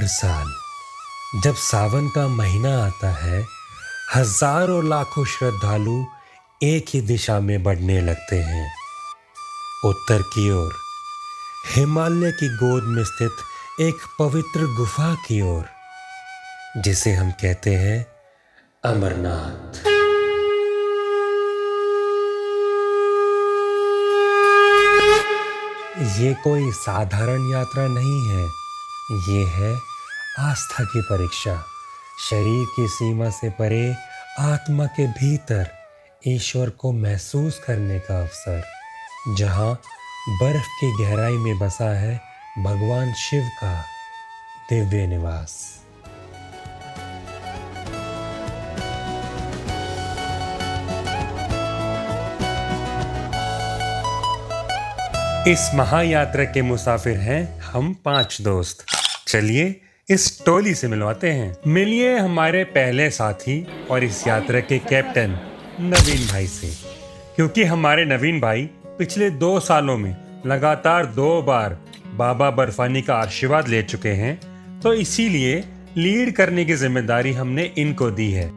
हर साल जब सावन का महीना आता है, हजारों लाखों श्रद्धालु एक ही दिशा में बढ़ने लगते हैं, उत्तर की ओर, हिमालय की गोद में स्थित एक पवित्र गुफा की ओर, जिसे हम कहते हैं अमरनाथ। ये कोई साधारण यात्रा नहीं है, ये है आस्था की परीक्षा। शरीर की सीमा से परे आत्मा के भीतर ईश्वर को महसूस करने का अवसर, जहाँ बर्फ की गहराई में बसा है भगवान शिव का दिव्य निवास। इस महायात्रा के मुसाफिर हैं हम 5 दोस्त। चलिए इस टोली से मिलवाते हैं। मिलिए हमारे पहले साथी और इस यात्रा के कैप्टन नवीन भाई से, क्योंकि हमारे नवीन भाई पिछले 2 सालों में लगातार 2 बार बाबा बर्फानी का आशीर्वाद ले चुके हैं, तो इसीलिए लीड करने की जिम्मेदारी हमने इनको दी है।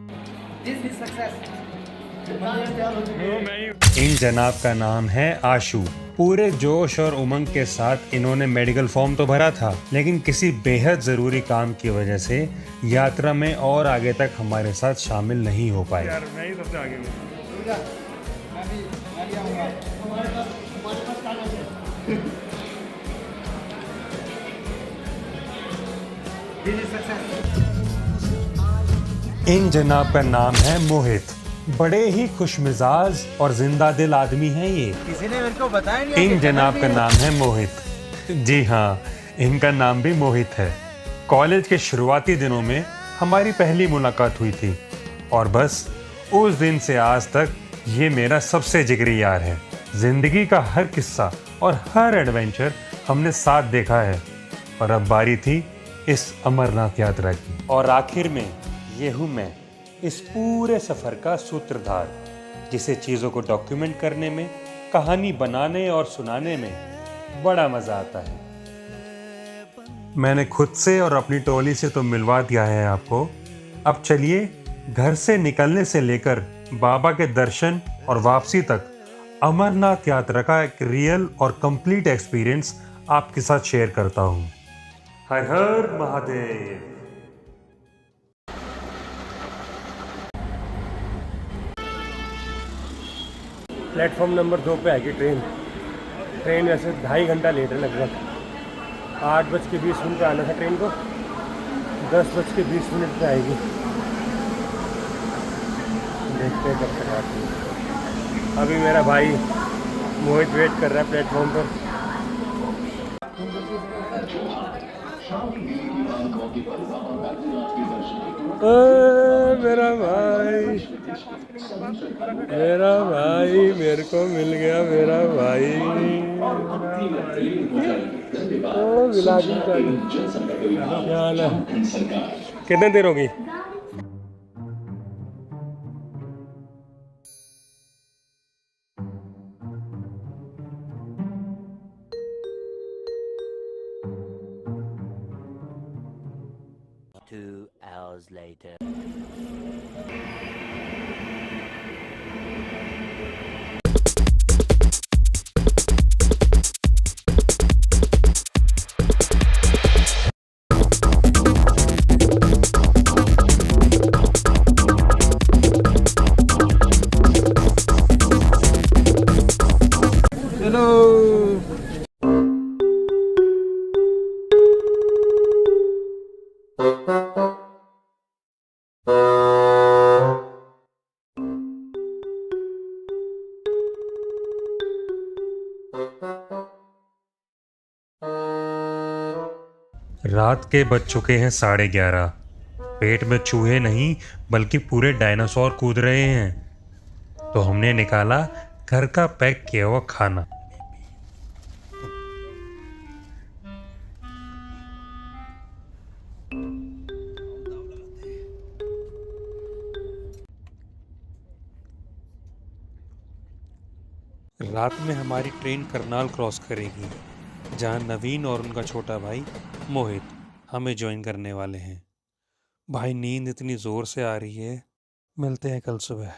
इन जनाब का नाम है आशु। पूरे जोश और उमंग के साथ इन्होंने मेडिकल फॉर्म तो भरा था, लेकिन किसी बेहद ज़रूरी काम की वजह से यात्रा में और आगे तक हमारे साथ शामिल नहीं हो पाए। यार मैं ही सबसे आगे हूँ। इन जनाब का नाम है मोहित। बड़े ही खुशमिजाज और जिंदा दिल आदमी हैं ये। किसी ने मेरे को बताया नहीं। इन जनाब का नाम है मोहित। जी हाँ, इनका नाम भी मोहित है। कॉलेज के शुरुआती दिनों में हमारी पहली मुलाकात हुई थी और बस उस दिन से आज तक ये मेरा सबसे जिगरी यार है। जिंदगी का हर किस्सा और हर एडवेंचर हमने साथ देखा है, और अब बारी थी इस अमरनाथ यात्रा की। और आखिर में ये हूँ मैं, इस पूरे सफ़र का सूत्रधार, जिसे चीज़ों को डॉक्यूमेंट करने में, कहानी बनाने और सुनाने में बड़ा मज़ा आता है। मैंने खुद से और अपनी टोली से तो मिलवा दिया है आपको। अब चलिए घर से निकलने से लेकर बाबा के दर्शन और वापसी तक अमरनाथ यात्रा का एक रियल और कंप्लीट एक्सपीरियंस आपके साथ शेयर करता हूँ। हर हर महादेव। प्लेटफॉर्म नंबर 2 पे आएगी ट्रेन वैसे 2.5 घंटा लेट है लगभग। 8:20 पे आना था ट्रेन को, 10:20 पे आएगी। देखते हैं कब तक आती है। अभी मेरा भाई मोहित वेट कर रहा है प्लेटफॉर्म पर। मेरा भाई मेरे को मिल गया, मेरा भाई। ओ विलासी क्या हाल है? कितने देर होगी? Two hours later. रात के बज चुके हैं 11:30। पेट में चूहे नहीं बल्कि पूरे डायनासोर कूद रहे हैं, तो हमने निकाला घर का पैक किया हुआ खाना। रात में हमारी ट्रेन करनाल क्रॉस करेगी, जहां नवीन और उनका छोटा भाई मोहित हमें ज्वाइन करने वाले हैं। भाई नींद इतनी ज़ोर से आ रही है, मिलते हैं कल सुबह।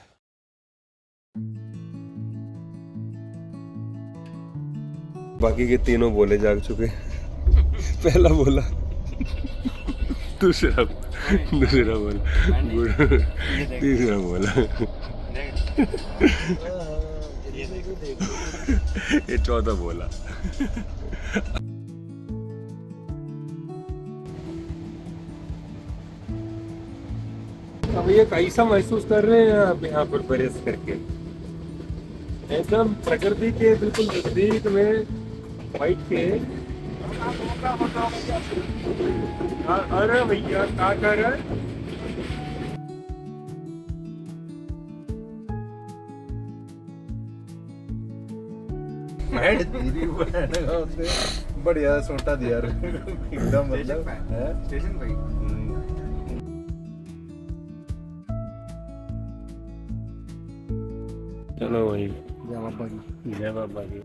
बाकी के तीनों बोले जाग चुके। पहला बोला, दूसरा बोला, गुड, तीसरा बोला, ये चौथा बोला। अब ये कैसा महसूस कर रहे हैं आप यहाँ पर बरेस करके? एकदम प्रकृति के बिल्कुल नजदीक में बैठ के। अरे भैया क्या कर रहे हैं? बढ़िया सोटा दिया एकदम, मतलब स्टेशन पे। चलो भाई, जय बाबा जी।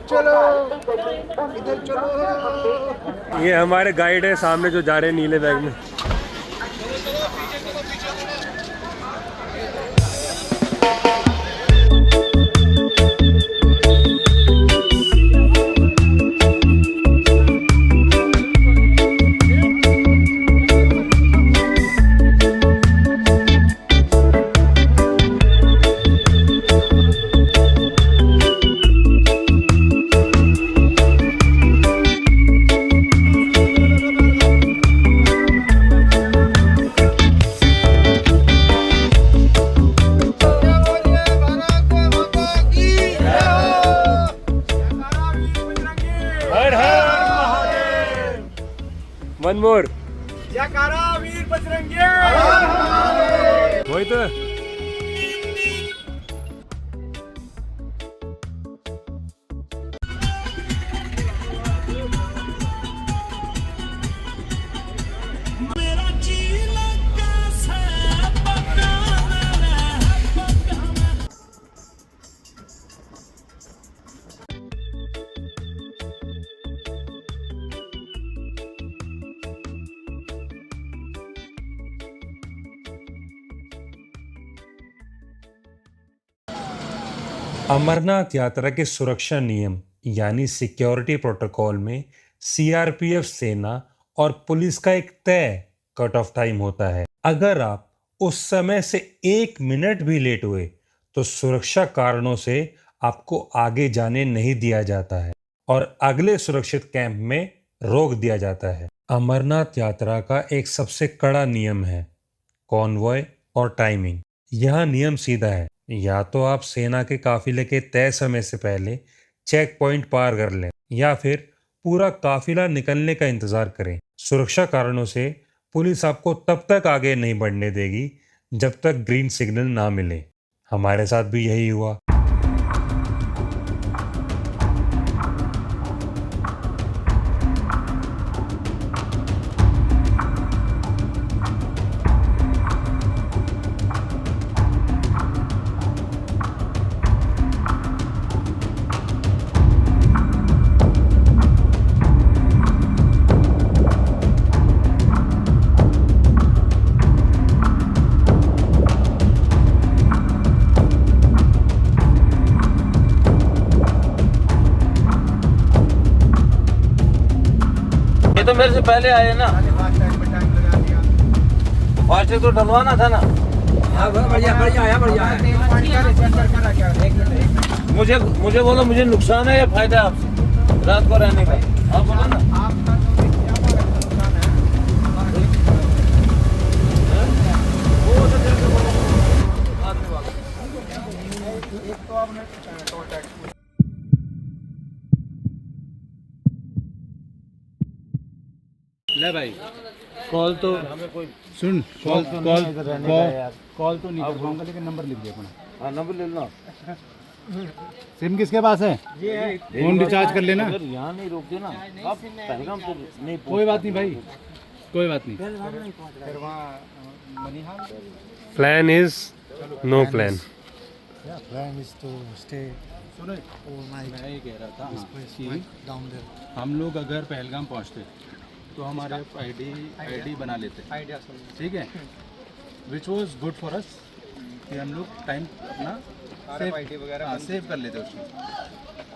चलो इधर चलो। ये हमारे गाइड है सामने जो जा रहे हैं नीले बैग में। वन मोर, जयकारा वीर बजरंगी। वही तो। अमरनाथ यात्रा के सुरक्षा नियम यानी सिक्योरिटी प्रोटोकॉल में सीआरपीएफ सेना और पुलिस का एक तय कट ऑफ टाइम होता है। अगर आप उस समय से 1 मिनट भी लेट हुए तो सुरक्षा कारणों से आपको आगे जाने नहीं दिया जाता है और अगले सुरक्षित कैंप में रोक दिया जाता है। अमरनाथ यात्रा का एक सबसे कड़ा नियम है कॉन्वॉय और टाइमिंग। यह नियम सीधा है, या तो आप सेना के काफिले के तय समय से पहले चेक पॉइंट पार कर लें या फिर पूरा काफिला निकलने का इंतजार करें। सुरक्षा कारणों से पुलिस आपको तब तक आगे नहीं बढ़ने देगी जब तक ग्रीन सिग्नल ना मिले। हमारे साथ भी यही हुआ। तो मेरे से पहले आए ना, फास्टैग तो डलवाना था ना। बढ़िया बढ़िया आया, बढ़िया आया। मुझे बोलो, मुझे नुकसान है या फायदा है आपसे रात को रहने का? आप बोलो ना। ले भाई कॉल तो सुन कॉल तो नहीं इधर रहने का यार। कॉल तो नहीं कर पाऊंगा लेकिन नंबर लिख दिया अपना। हाँ नंबर ले लो। सिम किसके पास है? फोन रिचार्ज कर लेना। अगर यहाँ नहीं रोकते ना आप पहलगाम तो नहीं कोई बात नहीं भाई, कोई बात नहीं। Plan is no plan. Plan is to stay सुनो overnight मैं ये कह रहा था this place right down there. हम लोग अगर पहलगाम पहुंचते तो हमारे आईडी बना लेते, ठीक है, which was good for us कि हम लोग टाइम अपना सेव कर लेते उसमें।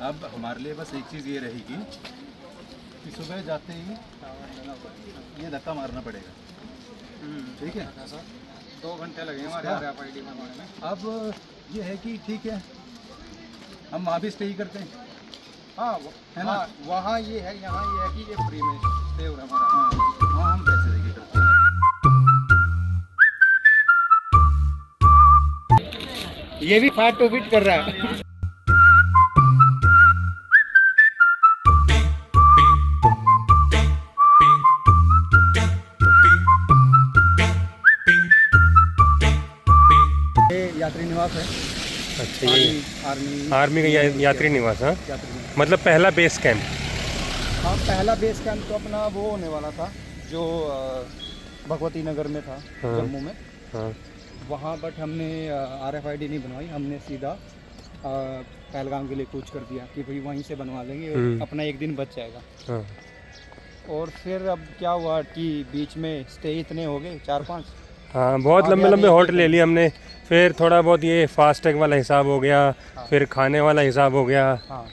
अब हमारे लिए बस एक चीज़ ये रहेगी कि सुबह जाते ही ये धक्का मारना पड़ेगा, ठीक है। 2 घंटे लगेंगे हमारे RFID बनवाने में। अब ये है कि ठीक है हम वहाँ भी स्टे ही करते हैं। हाँ है ना, वहाँ ये है, यहाँ ये है कि ये फ्री में स्टे हो रहा है हमारा। हाँ वहाँ हम पैसे देके करते हैं। ये भी फाट टू फिट कर रहा है। यात्री निवास है। अच्छा, ये आर्मी आर्मी का यात्री निवास। हाँ, यात्री निवास। मतलब पहला बेस कैंप। हाँ पहला बेस कैंप तो अपना वो होने वाला था जो भगवती नगर में था, हाँ। जम्मू में। हाँ वहाँ बट हमने RFID नहीं बनवाई, हमने सीधा पहलगाम के लिए कूच कर दिया कि भाई वहीं से बनवा लेंगे, अपना एक दिन बच जाएगा। हाँ और फिर अब क्या हुआ कि बीच में स्टे इतने हो गए 4-5। हाँ, बहुत आगे लंबे आगे लंबे एक होटल एक ले लिए हमने। फिर थोड़ा बहुत ये फास्टैग वाला हिसाब हो गया, फिर खाने वाला हिसाब हो गया। हाँ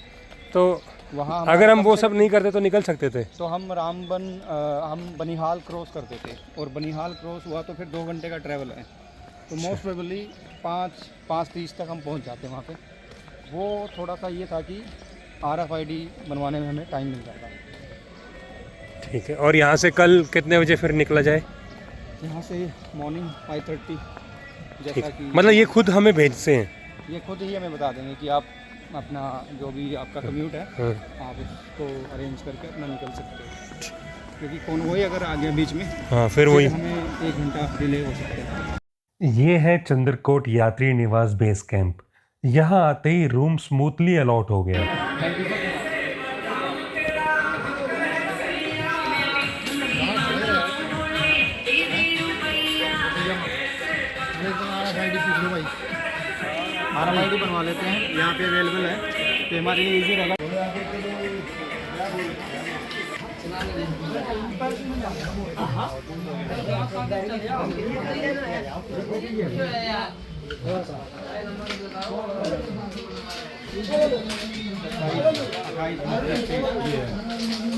तो वहाँ अगर हम वो सब नहीं करते तो निकल सकते थे। तो हम हम बनिहाल क्रॉस करते थे, और बनिहाल क्रॉस हुआ तो फिर 2 घंटे का ट्रैवल है, तो मोस्ट प्रोबेबली 5:30 तक हम पहुंच जाते वहाँ पे। वो थोड़ा सा ये था कि RFID बनवाने में हमें टाइम मिल जाता। ठीक है, और यहाँ से कल कितने बजे फिर निकला जाए? यहाँ से मॉर्निंग 5:30, ठीक, जैसा कि मतलब ये खुद हमें भेजते हैं? ये खुद ही हमें बता देंगे कि आप अपना जो भी आपका कम्यूट है हाँ। आप उसको अरेंज करके अपना निकल सकते हो, क्योंकि कॉन्वॉय अगर आ गया बीच में हाँ फिर वही। हमें 1 घंटा डिले हो सकता है। ये है चंद्रकोट यात्री निवास बेस कैंप। यहाँ आते ही रूम स्मूथली अलॉट हो गया। RFID बनवा लेते हैं, यहाँ पे अवेलेबल है, तो हमारे लिए इजी रहेगा।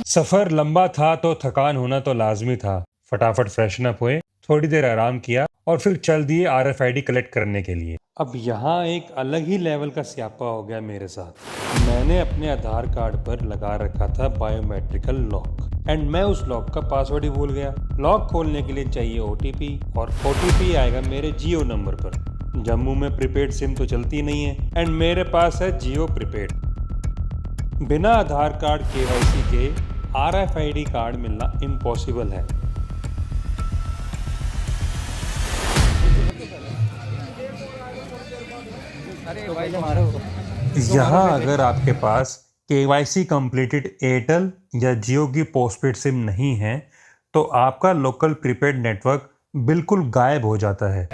सफर लंबा था तो थकान होना तो लाजमी था। फटाफट फ्रेशन अप हुए, थोड़ी देर आराम किया और फिर चल दिए RFID कलेक्ट करने के लिए। अब यहाँ एक अलग ही लेवल का स्यापा हो गया मेरे साथ। मैंने अपने आधार कार्ड पर लगा रखा था बायोमेट्रिकल लॉक, एंड मैं उस लॉक का पासवर्ड ही भूल गया। लॉक खोलने के लिए चाहिए OTP, और OTP आएगा मेरे जियो नंबर पर। जम्मू में प्रीपेड सिम तो चलती नहीं है, एंड मेरे पास है जियो प्रीपेड। बिना आधार कार्ड KYC के RFID कार्ड मिलना इम्पॉसिबल है। यहाँ अगर आपके पास KYC कंप्लीटेड एयरटेल या जियो की पोस्टपेड सिम नहीं है तो आपका लोकल प्रीपेड नेटवर्क बिल्कुल गायब हो जाता है।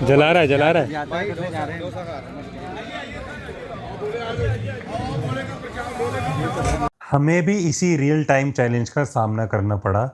जला रहा है। हमें भी इसी रियल टाइम चैलेंज का सामना करना पड़ा,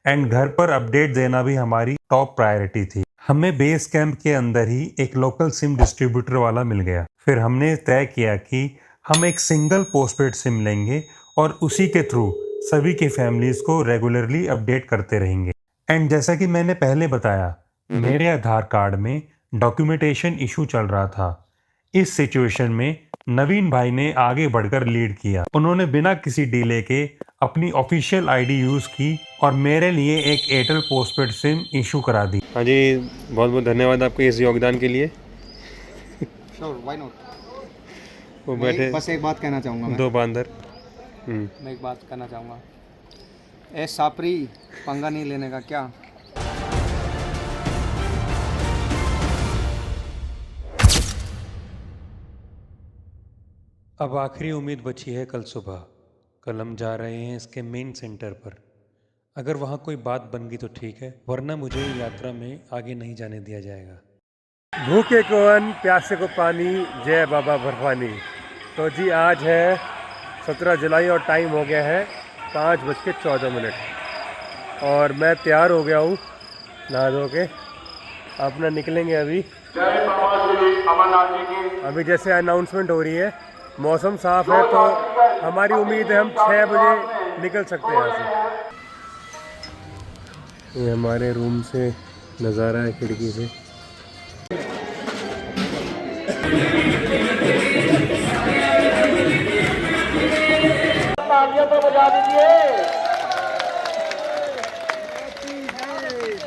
एंड घर पर अपडेट देना भी हमारी टॉप प्रायोरिटी थी। हमें बेस कैंप के अंदर ही एक लोकल सिम डिस्ट्रीब्यूटर वाला मिल गया। फिर हमने तय किया कि हम एक सिंगल पोस्टपेड सिम लेंगे और उसी के थ्रू सभी की फैमिलीज को रेगुलरली अपडेट करते रहेंगे। एंड जैसा कि मैंने पहले बताया, मेरे आधार कार्ड में डॉक्यूमेंटेशन इशू चल रहा था। इस सिचुएशन में नवीन भाई ने आगे बढ़कर लीड किया। उन्होंने बिना किसी डिले के अपनी ऑफिशियल ID यूज की और मेरे लिए एक एयरटेल पोस्टपेड सिम इशू करा दी। हाँ जी, बहुत बहुत धन्यवाद आपके इस योगदान के लिए। Sure, why not. वो बैठे बस एक बात कहना चाहूँगा मैं। दो बांदर। मैं एक बात कहना चाहूँगा ए सापरी पंगा नहीं लेने का क्या? अब आखिरी उम्मीद बची है कल सुबह। कल हम जा रहे हैं इसके मेन सेंटर पर। अगर वहाँ कोई बात बन गई तो ठीक है, वरना मुझे यात्रा में आगे नहीं जाने दिया जाएगा। भूखे को अन्न, प्यासे को पानी, जय बाबा बर्फानी। तो जी आज है 17 जुलाई और टाइम हो गया है 5:14 और मैं तैयार हो गया हूँ नहा धो के। अपना निकलेंगे अभी जैसे अनाउंसमेंट हो रही है, मौसम साफ़ है तो हमारी उम्मीद है हम 6 बजे निकल सकते हैं यहाँ से। ये हमारे रूम से नज़ारा है खिड़की से।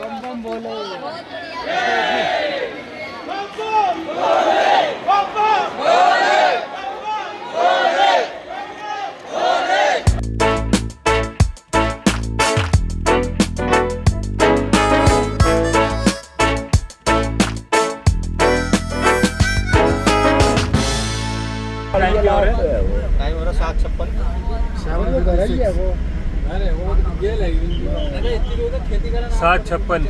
बम बम बोलो। टाइम हो रहा 7:56। 7:56,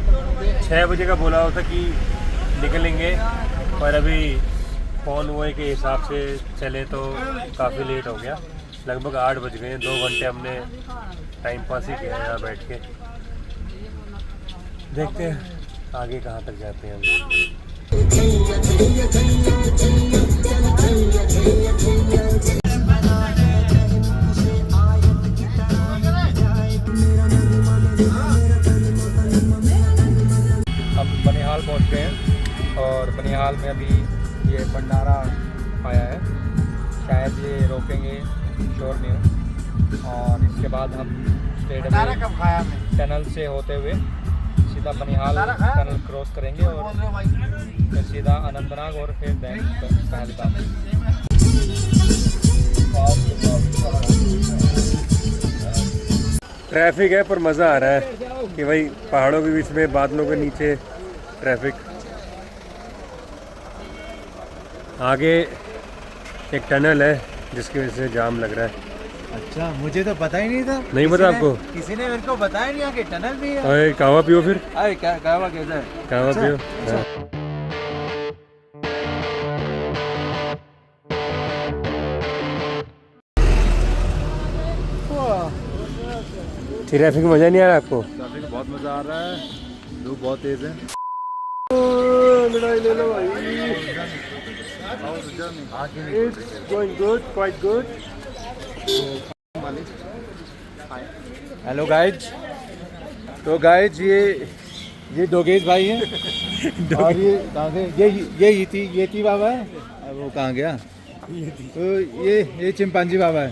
6 बजे का बोला हुआ था कि निकलेंगे, पर अभी फ़ोन हुए के हिसाब से चले तो काफ़ी लेट हो गया। लगभग 8 बज गए। 2 घंटे हमने टाइम पास ही किया यहाँ बैठ के। देखते हैं आगे कहाँ तक जाते हैं हम। अब बनिहाल पहुंच गए हैं और बनिहाल में अभी ये भंडारा आया है। शायद ये रोकेंगे, श्योर नहीं हूँ। और इसके बाद हम स्टेट में टनल से होते हुए सीधा बनिहाल टनल क्रॉस करेंगे और फिर सीधा अनंतनाग और फिर पहलगाम। ट्रैफिक है पर मज़ा आ रहा है कि भाई पहाड़ों के बीच में, बादलों के नीचे ट्रैफिक। आगे एक टनल है जिसकी वजह से जाम लग रहा है। अच्छा, मुझे तो पता ही नहीं था। नहीं पता आपको? किसी ने मेरे को बताया नहीं कि टनल भी है। अरे कहवा पियो फिर। अरे क्या कहवा कैसा है? कहवा पियो। ट्रैफिक में मज़ा नहीं आ रहा आपको? ट्रैफिक में बहुत मज़ा आ रहा है, धूप बहुत तेज़ है। लड़ाई ले लो भाई। Going good, quite good. Hello guys. तो गाइज ये डोगेज भाई हैं और ये थी बाबा है। अब वो कहाँ गया? तो ये चिंपांजी बाबा है।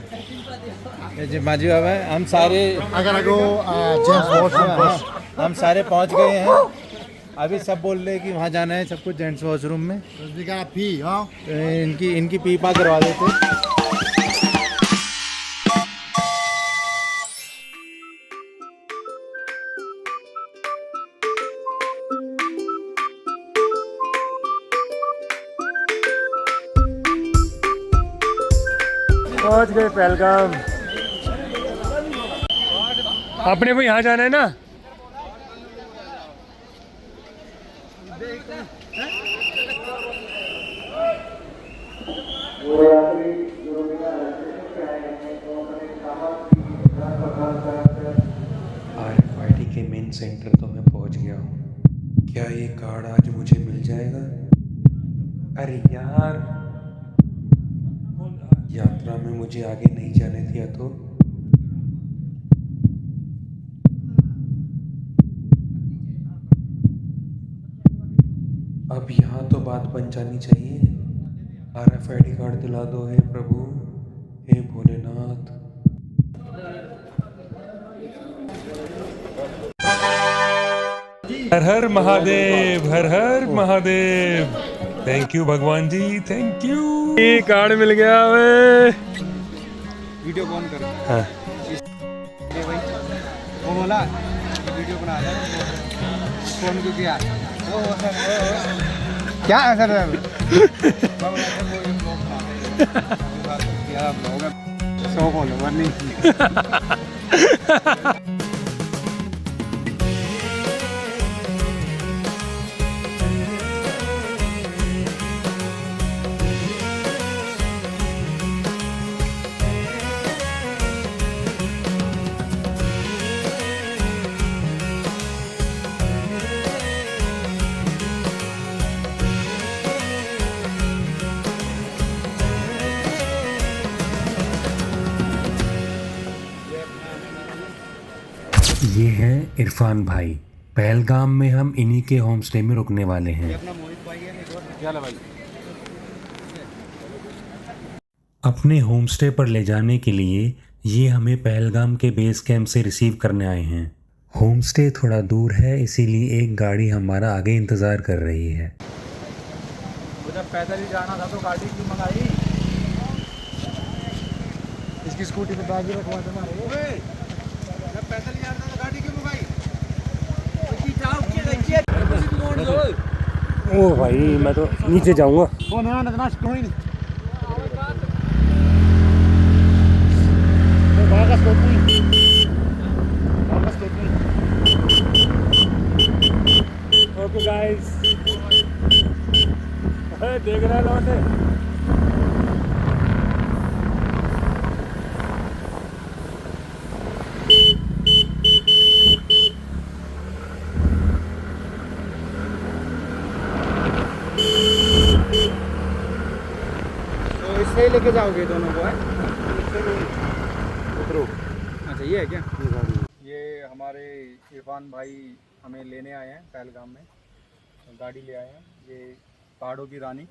ये चिंपांजी बाबा है। हम सारे हम सारे पहुँच गए हैं। अभी सब बोल रहे हैं कि वहाँ जाना है सबको जेंट्स वॉशरूम में। इनकी पीपा करवा देते। पहुंच गए पहलगाम। अपने को यहाँ जाना है ना? RFID के मेन सेंटर तो मैं पहुंच गया हूँ। क्या ये कार्ड आज मुझे मिल जाएगा? अरे यार, यात्रा में मुझे आगे नहीं जाने दिया तो। अब यहाँ तो बात बन जानी चाहिए। RFID कार्ड दिला दो हे प्रभु, हे भोलेनाथ। हर हर महादेव, हर हर महादेव। थैंक यू भगवान जी, थैंक यू। ये कार्ड मिल गया वे। वीडियो कौन कर? हाँ। बोला ये वीडियो बना रहे हैं फोन को किया ओ सर क्या है सर सो फॉलोवर नहीं ये हैं इरफान भाई। पहलगाम में हम इन्हीं के होम स्टे में रुकने वाले हैं। अपने होम स्टे पर ले जाने के लिए ये हमें पहलगाम के बेस कैंप से रिसीव करने आए हैं। होम स्टे थोड़ा दूर है, इसीलिए एक गाड़ी हमारा आगे इंतज़ार कर रही है। जब पैदल ही जाना था तो गाड़ी क्यों मंगाई? इसकी स्कूटी पे बैग भी रखवा दे हमारे। जब पैदल ही जाना था तो गाड़ी क्यों मंगाई? ओ भाई मैं तो नीचे जाऊंगा। कौन है ना कोई नहीं। वापस ओके गाइस देख रहा लौटे। तो इससे ही लेके जाओगे दोनों को है? अच्छा ये है क्या? ये हमारे इरफान भाई हमें लेने आए हैं पहलगाम में, गाड़ी ले आए हैं। ये पहाड़ों की रानी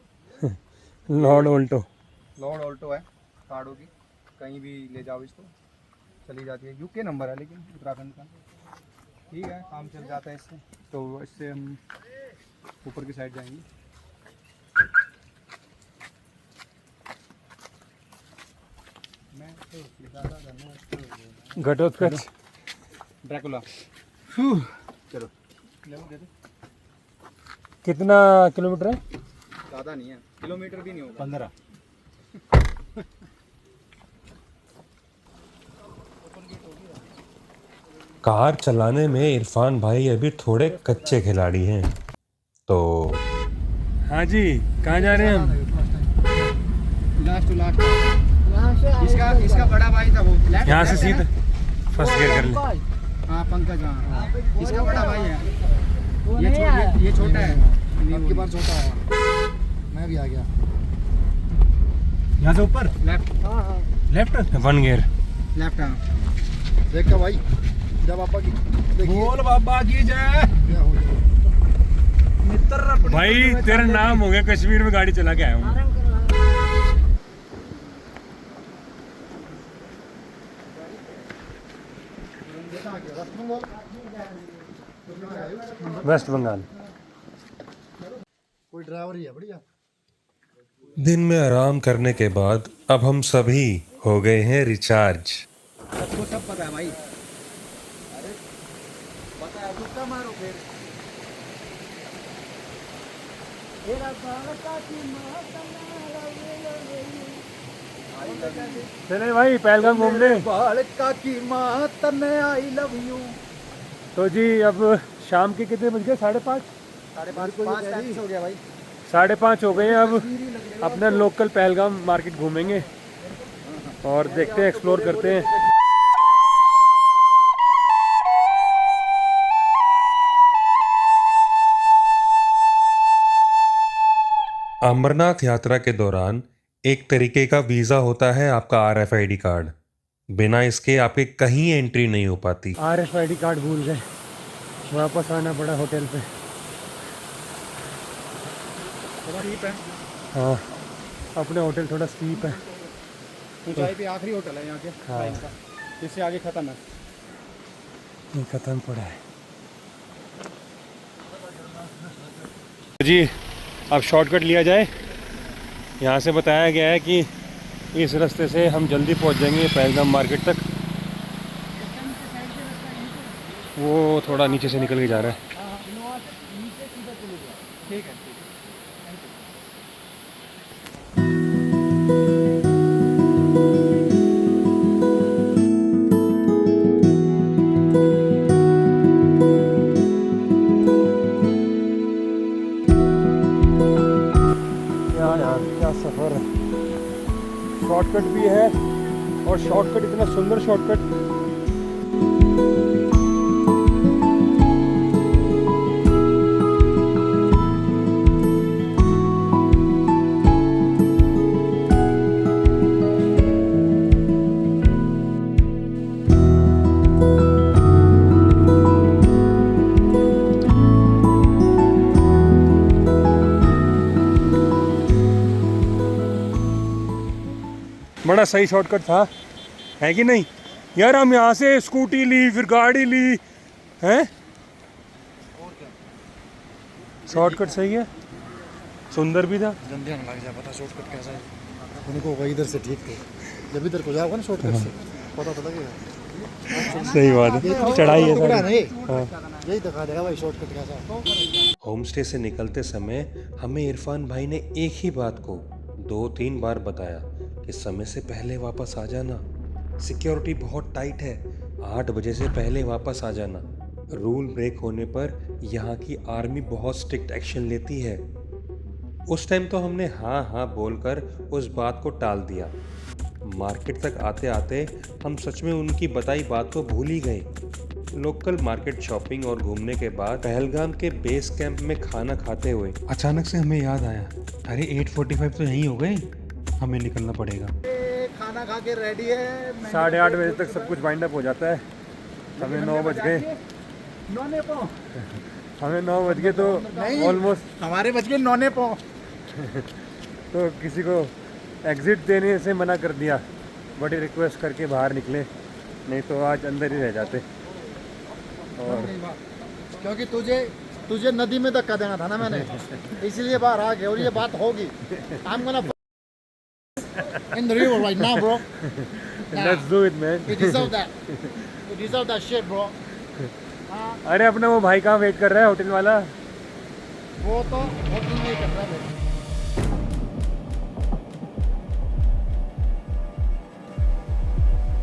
लॉर्ड ऑल्टो है पहाड़ों की, कहीं भी ले जाओ इसको चली जाती है। यूके नंबर है लेकिन उत्तराखंड का। ठीक है, काम चल जाता है इससे। तो इससे हम ऊपर की साइड जाएंगे। घटोत्कच ड्रैकुला। चलो कितना किलोमीटर है? ज़्यादा नहीं है, किलोमीटर भी नहीं होगा। 15। कार चलाने में इरफान भाई अभी थोड़े कच्चे खिलाड़ी हैं। तो हाँ जी, कहाँ जा रहे हैं हम? लास्ट टू लास्ट इसका बड़ा भाई था वो। यहाँ से सीधे फर्स्ट गियर कर ले। हाँ पंकज, हाँ इसका बड़ा भाई है। ये छोटा है, आपके पास छोटा है। मैं भी आ गया यहाँ से ऊपर लेफ्ट। Left 1 gear. लेफ्ट हाँ। देख का भाई, जब पापा की बोल बाबा की जय। मित्र भाई तेरा नाम हो गया, कश्मीर में गाड़ी चला के आया हूँ। वेस्ट बंगाल। कोई ड्राइवर ही है बढ़िया। दिन में आराम करने के बाद अब हम सभी हो गए हैं रिचार्ज। आपको सब पता है भाई। अरे पता है, तुक्का मारो फिर। चले भाई पहलगाम घूमने। बालका की माँ तने आई लव यू। तो जी अब शाम के कितने बज गए? 5:30। 5:30 हो गया भाई। 5:30 हो गए हैं। अब अपना लोकल पहलगाम मार्केट घूमेंगे और देखते हैं, एक्सप्लोर करते हैं। अमरनाथ यात्रा के दौरान एक तरीके का वीज़ा होता है आपका RFID कार्ड। बिना इसके आपके कहीं एंट्री नहीं हो पाती। RFID कार्ड भूल गए, वापस आना पड़ा होटल पे। थोड़ा स्टीप है। हाँ, अपने होटल थोड़ा स्टीप है। ऊंचाई पे आखिरी होटल है यहाँ के। हाँ। लाइन का। इससे आगे खत्म है। ये खत्म पड़ा है जी। अब शॉर्टकट लिया जाए। यहाँ से बताया गया है कि इस रास्ते से हम जल्दी पहुँच जाएंगे पहलगाम मार्केट तक। वो थोड़ा नीचे से निकल के जा रहा है। ठीक है। क्या सफ़र है, शॉर्टकट भी है और शॉर्टकट इतना सुंदर शॉर्टकट। बड़ा सही शॉर्टकट था, है कि नहीं यार? हम यहाँ से स्कूटी ली, फिर गाड़ी ली, हैं? शॉर्टकट सही है, सुंदर भी था। जल्दी हम लग जाए पता शॉर्टकट कैसा है उनको वही इधर से ठीक थे। जब इधर को जाओगे ना शॉर्टकट से पता तो लगेगा। सही बात है, चढ़ाई है सारी। हाँ। यही दिखा देगा भाई शॉर्टकट कैसा है। होम स्टे से निकलते समय हमें इरफान भाई ने एक ही बात को 2-3 बार बताया कि समय से पहले वापस आ जाना, सिक्योरिटी बहुत टाइट है, 8 बजे से पहले वापस आ जाना, रूल ब्रेक होने पर यहाँ की आर्मी बहुत स्ट्रिक्ट एक्शन लेती है। उस टाइम तो हमने हाँ हाँ बोलकर उस बात को टाल दिया। मार्केट तक आते आते हम सच में उनकी बताई बात को भूल ही गए। लोकल मार्केट शॉपिंग और घूमने के बाद पहलगाम के बेस कैंप में खाना खाते हुए अचानक से हमें याद आया, अरे 8:45 तो यहीं हो गए, हमें निकलना पड़ेगा। खाना खा के रेडी है। 8:30 बजे तक सब कुछ वाइंड अप हो जाता है। हमें 9 बज गए, हमें 9 बज गए तो ऑलमोस्ट हमारे बच गए 9 पौ। तो किसी को एग्ज़िट देने से मना कर दिया, बड़ी रिक्वेस्ट करके बाहर निकले, नहीं तो आज अंदर ही रह जाते। और क्योंकि तुझे नदी में धक्का देना था ना मैंने, इसलिए बाहर आ गया और ये बात होगी। I'm gonna in the river right now, bro. Let's do it man. You deserve that. You deserve that shit, bro. अरे अपना वो भाई कहाँ वेट कर रहा है, होटल वाला? वो तो होटल में ही कर रहा है।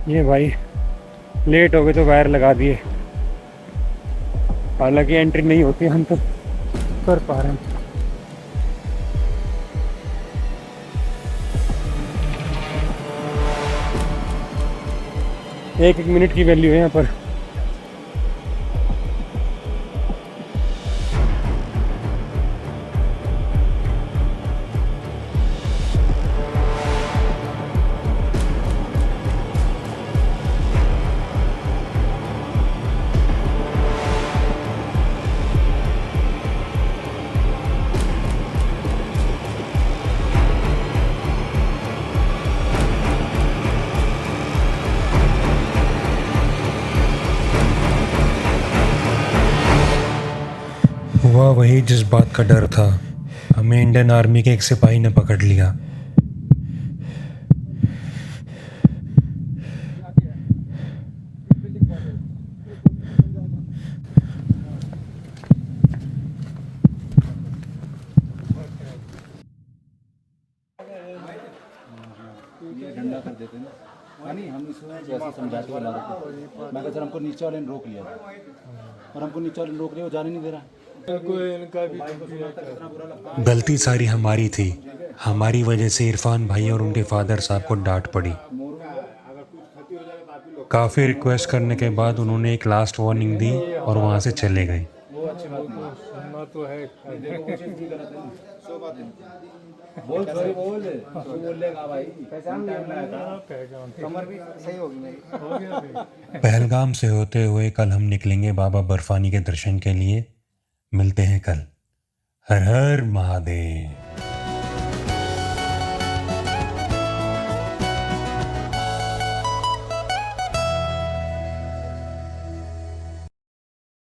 ये भाई लेट हो गए तो वायर लगा दिए, हालांकि एंट्री नहीं होती, हम तो कर पा रहे हैं। एक मिनट की वैल्यू है यहाँ पर। हुआ वही जिस बात का डर था, हमें इंडियन आर्मी के एक सिपाही ने पकड़ लिया। डंडा कर देते हैं ना, नहीं हम इसमें जैसे समझा के बना रहे। मैं सर हमको नीचे वाले ने रोक लिया और हमको नीचे वाले ने रोक लिया, वो जाने नहीं दे रहा। गलती सारी हमारी थी, हमारी वजह से इरफान भाई और उनके फादर साहब को डांट पड़ी। काफ़ी रिक्वेस्ट करने के बाद उन्होंने एक लास्ट वार्निंग दी और वहाँ से चले गए। पहलगाम से होते हुए कल हम निकलेंगे बाबा बर्फानी के दर्शन के लिए। मिलते हैं कल। हर हर महादेव।